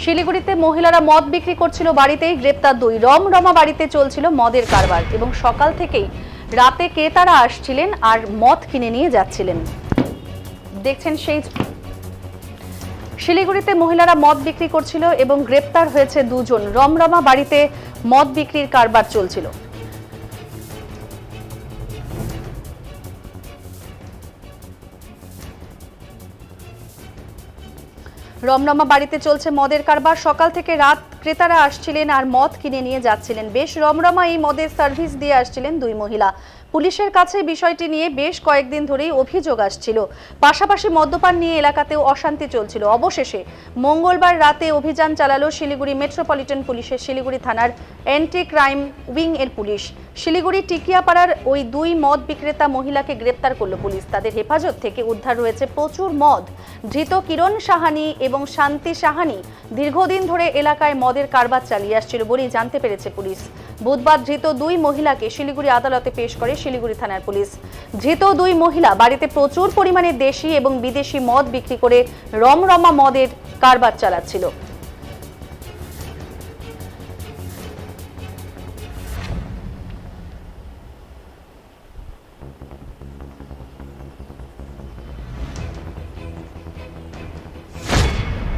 শিলিগুড়িতে মহিলারা মদ বিক্রি করছিল, বাড়িতেই গ্রেপ্তার 2। রমরমা বাড়িতে চলছিল মদের কারবার এবং সকাল থেকেই রাতে ক্রেতারা আসছিলেন আর মদ কিনে নিয়ে যাচ্ছিলেন। দেখছেন সেই শিলিগুড়িতে মহিলারা মদ বিক্রি করছিল এবং গ্রেপ্তার হয়েছে 2 জন। রমরমা বাড়িতে মদ বিক্রির কারবার চলছিল। রমরমা বাড়িতে চলছে মদের কারবার, সকাল থেকে রাত ক্রেতারা আসছিলেন আর মদ কিনে নিয়ে যাচ্ছিলেন। বেশ রমরমা এই মদের সার্ভিস দিয়ে আসছিলেন 2 মহিলা। পুলিশের কাছে বিষয়টি নিয়ে বেশ কয়েকদিন ধরেই অভিযোগ আসছিল। পাশাপাশি মদ্যপান নিয়ে এলাকাতেও অশান্তি চলছিল। অবশেষে মঙ্গলবার রাতে অভিযান চালালো শিলিগুড়ি মেট্রোপলিটন পুলিশের শিলিগুড়ি থানার অ্যান্টি ক্রাইম উইং এর পুলিশ। শিলিগুড়ি টিকিয়াপাড়ার ওই 2 মদ বিক্রেতা মহিলাকে গ্রেপ্তার করল পুলিশ। তাদের হেফাজত থেকে উদ্ধার হয়েছে প্রচুর মদ। ধৃত কিরণ সাহানি এবং শান্তি সাহানি দীর্ঘদিন ধরে এলাকায় মদের কারবার চালিয়ে আসছিল বলেই জানতে পেরেছে পুলিশ। বুধবার ধৃত 2 মহিলাকে শিলিগুড়ি আদালতে পেশ করে শিলিগুড়ি থানার পুলিশ। ধৃত 2 মহিলা বাড়িতে প্রচুর পরিমাণে দেশি এবং বিদেশি মদ বিক্রি করে রমরমা মদের কারবার চালাচ্ছিল।